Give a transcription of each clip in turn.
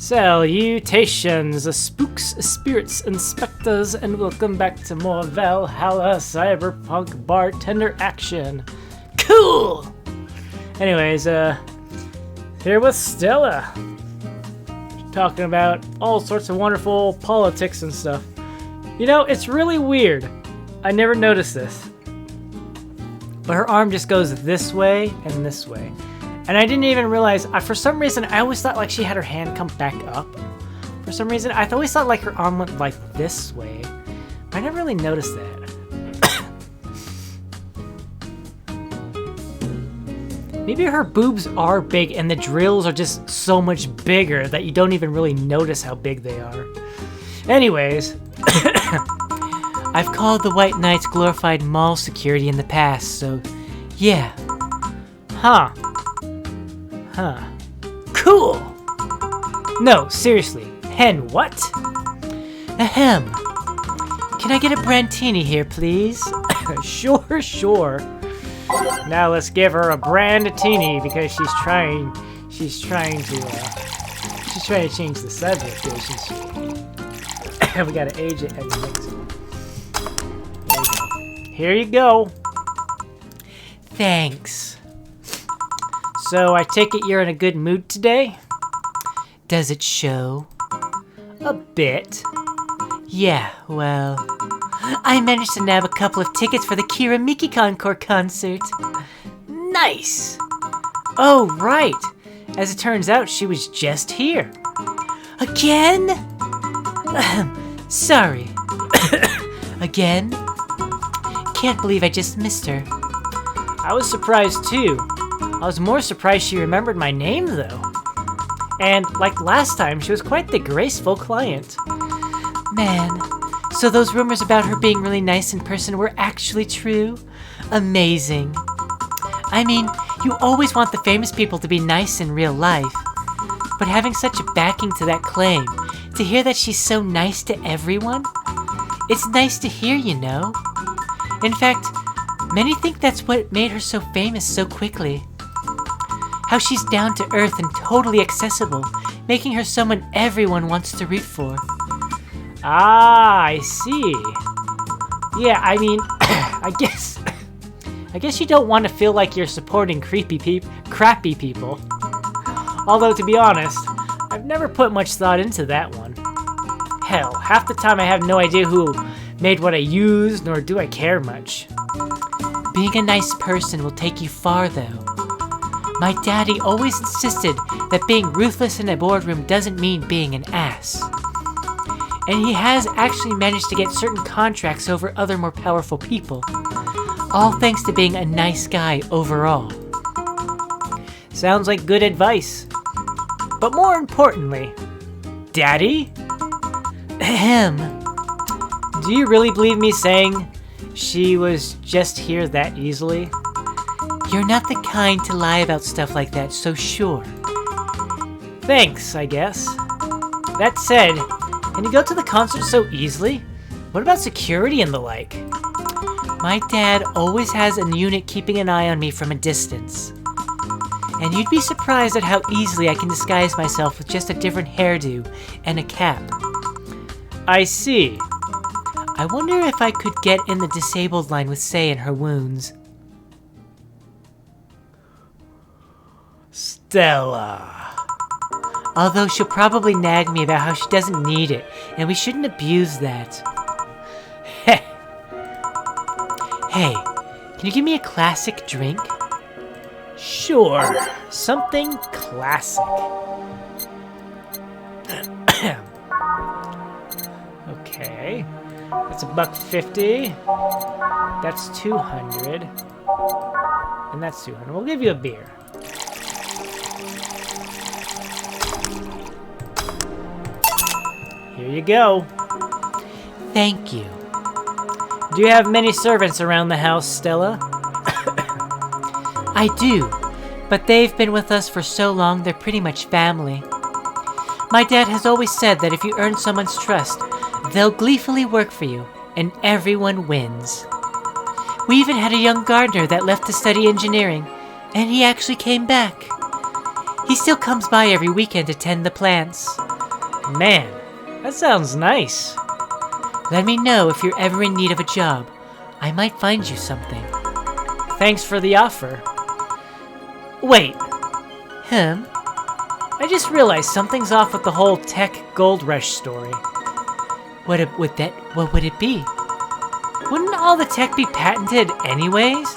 Salutations, spooks, spirits, and spectres, and welcome back to more Valhalla Cyberpunk Bartender action. Cool! Anyways, here with Stella. Talking about all sorts of wonderful politics and stuff. You know, it's really weird. I never noticed this. But her arm just goes this way and this way. And I didn't even realize, for some reason, I always thought like she had her hand come back up. For some reason, I always thought like her arm went like this way. But I never really noticed that. Maybe her boobs are big and the drills are just so much bigger that you don't even really notice how big they are. Anyways, I've called the White Knights glorified mall security in the past, so yeah. Huh. Cool! No, seriously. Hen what? Ahem. Can I get a brandtini here, please? Sure. Now let's give her a brandtini because she's trying to change the subject here. We gotta age it as it makes it. Here you go. Thanks. So, I take it you're in a good mood today? Does it show? A bit. Yeah, well, I managed to nab a couple of tickets for the Kira Mikikon concert. Nice! Oh, right. As it turns out, she was just here. Again? Sorry. Again? Can't believe I just missed her. I was surprised too. I was more surprised she remembered my name, though. And, like last time, she was quite the graceful client. Man, so those rumors about her being really nice in person were actually true? Amazing. I mean, you always want the famous people to be nice in real life. But having such a backing to that claim, to hear that she's so nice to everyone, it's nice to hear, you know? In fact, many think that's what made her so famous so quickly. How she's down to earth and totally accessible, making her someone everyone wants to root for. Ah, I see. Yeah, I mean, I guess you don't want to feel like you're supporting crappy people. Although, to be honest, I've never put much thought into that one. Hell, half the time I have no idea who made what I use, nor do I care much. Being a nice person will take you far, though. My daddy always insisted that being ruthless in a boardroom doesn't mean being an ass. And he has actually managed to get certain contracts over other more powerful people. All thanks to being a nice guy overall. Sounds like good advice. But more importantly, Daddy? Ahem. Do you really believe me saying she was just here that easily? You're not the kind to lie about stuff like that, so sure. Thanks, I guess. That said, can you go to the concert so easily? What about security and the like? My dad always has a unit keeping an eye on me from a distance. And you'd be surprised at how easily I can disguise myself with just a different hairdo and a cap. I see. I wonder if I could get in the disabled line with Say and her wounds. Stella. Although she'll probably nag me about how she doesn't need it, and we shouldn't abuse that. Hey, can you give me a classic drink? Sure, something classic. Okay, that's $1.50. That's 200, and that's 200. We'll give you a beer. Here you go. Thank you. Do you have many servants around the house, Stella? I do, but they've been with us for so long they're pretty much family. My dad has always said that if you earn someone's trust, they'll gleefully work for you, and everyone wins. We even had a young gardener that left to study engineering, and he actually came back. He still comes by every weekend to tend the plants. Man, that sounds nice. Let me know if you're ever in need of a job. I might find you something. Thanks for the offer. Wait. I just realized something's off with the whole tech gold rush story. What would it be? Wouldn't all the tech be patented anyways?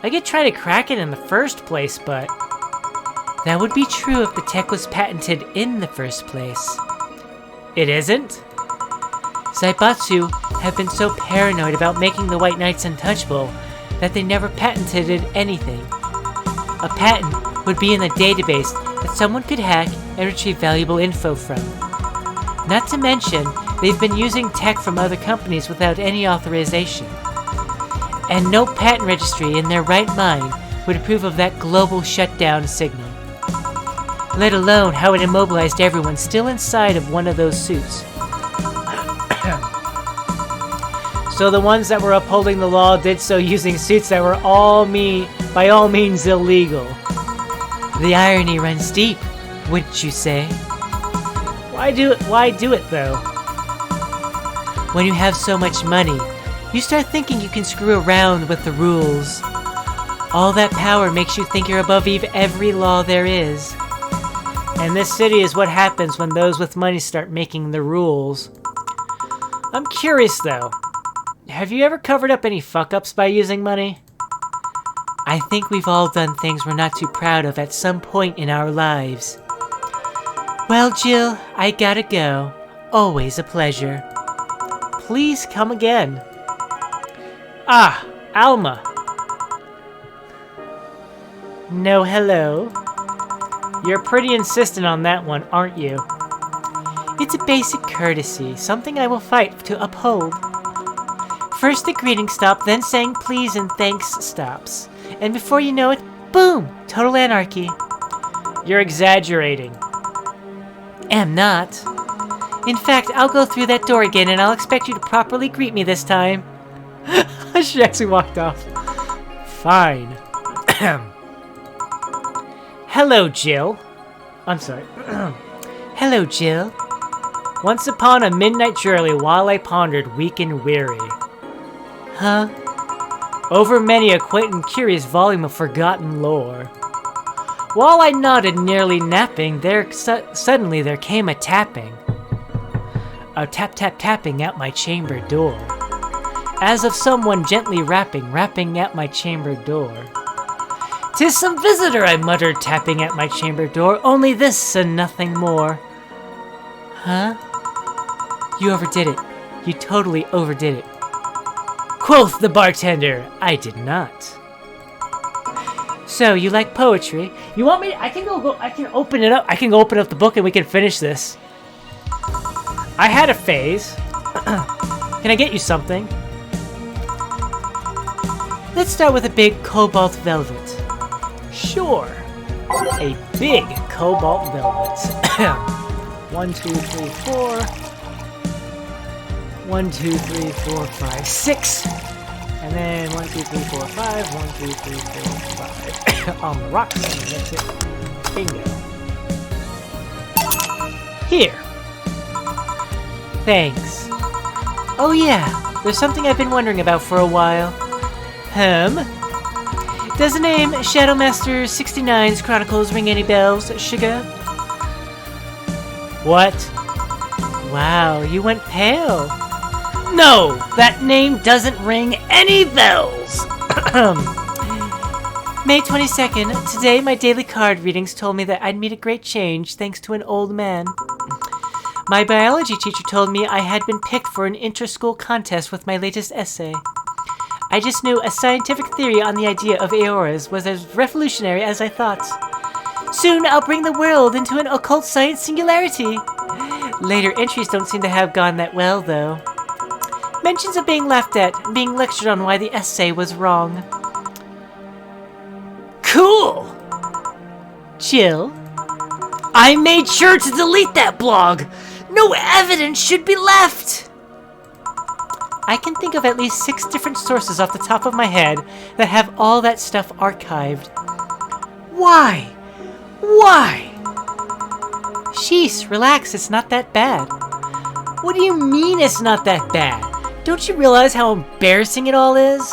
I could try to crack it in the first place, but... That would be true if the tech was patented in the first place. It isn't? Zaibatsu have been so paranoid about making the White Knights untouchable that they never patented anything. A patent would be in a database that someone could hack and retrieve valuable info from. Not to mention, they've been using tech from other companies without any authorization. And no patent registry in their right mind would approve of that global shutdown signal. Let alone how it immobilized everyone still inside of one of those suits. So the ones that were upholding the law did so using suits that were by all means illegal. The irony runs deep, wouldn't you say? Why do it though? When you have so much money, you start thinking you can screw around with the rules. All that power makes you think you're above every law there is. And this city is what happens when those with money start making the rules. I'm curious though, have you ever covered up any fuck-ups by using money? I think we've all done things we're not too proud of at some point in our lives. Well, Jill, I gotta go. Always a pleasure. Please come again. Ah, Alma. No hello. You're pretty insistent on that one, aren't you? It's a basic courtesy, something I will fight to uphold. First the greeting stop, then saying please and thanks stops. And before you know it, boom! Total anarchy. You're exaggerating. Am not. In fact, I'll go through that door again and I'll expect you to properly greet me this time. She actually walked off. Fine. Hello, Jill. I'm sorry. Hello, Jill. Once upon a midnight journey while I pondered, weak and weary. Huh? Over many a quaint and curious volume of forgotten lore. While I nodded, nearly napping, suddenly there came a tapping. A tap-tap-tapping at my chamber door. As of someone gently rapping at my chamber door. "'Tis some visitor," I muttered, tapping at my chamber door. "Only this and nothing more." Huh? You overdid it. You totally overdid it. Quoth the bartender, I did not. So, you like poetry? You want me? I can open it up. I can go open up the book and we can finish this. I had a phase. Can I get you something? Let's start with a big cobalt velvet. Sure. A big cobalt velvet. 1, 2, 3, 4. 1, 2, 3, 4, 5, 6. And then 1, 2, 3, 4, 5. 1, 2, 3, 4, 5. On the rocks. And that's it. Bingo. Here. Thanks. Oh yeah, there's something I've been wondering about for a while. Does the name Shadowmaster 69's Chronicles ring any bells, Sugar? What? Wow, you went pale. No, that name doesn't ring any bells. May 22nd, today my daily card readings told me that I'd meet a great change thanks to an old man. My biology teacher told me I had been picked for an inter-school contest with my latest essay. I just knew a scientific theory on the idea of aoras was as revolutionary as I thought. Soon I'll bring the world into an occult science singularity. Later entries don't seem to have gone that well, though. Mentions of being laughed at and being lectured on why the essay was wrong. Cool! Jill? I made sure to delete that blog! No evidence should be left! I can think of at least 6 different sources off the top of my head that have all that stuff archived. Why? Why? Sheesh, relax, it's not that bad. What do you mean it's not that bad? Don't you realize how embarrassing it all is?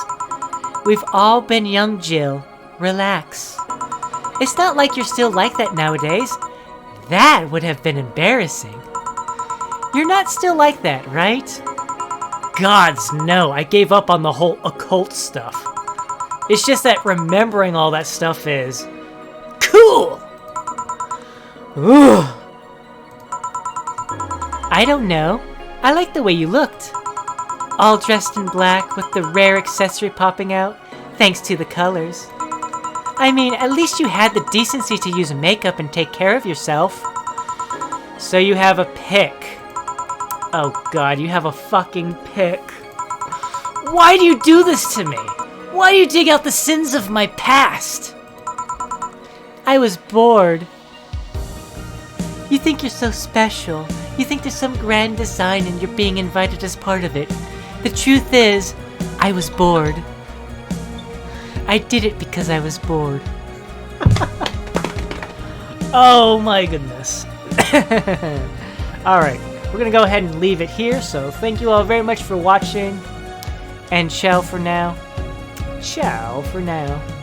We've all been young, Jill. Relax. It's not like you're still like that nowadays. That would have been embarrassing. You're not still like that, right? Gods, no, I gave up on the whole occult stuff. It's just that remembering all that stuff is cool! Ooh. I don't know. I like the way you looked. All dressed in black with the rare accessory popping out, thanks to the colors. I mean, at least you had the decency to use makeup and take care of yourself. So you have a pick. Oh god, you have a fucking pick. Why do you do this to me? Why do you dig out the sins of my past? I was bored. You think you're so special. You think there's some grand design and you're being invited as part of it. The truth is, I was bored. I did it because I was bored. Oh my goodness. Alright, we're gonna go ahead and leave it here, so thank you all very much for watching. And ciao for now. Ciao for now.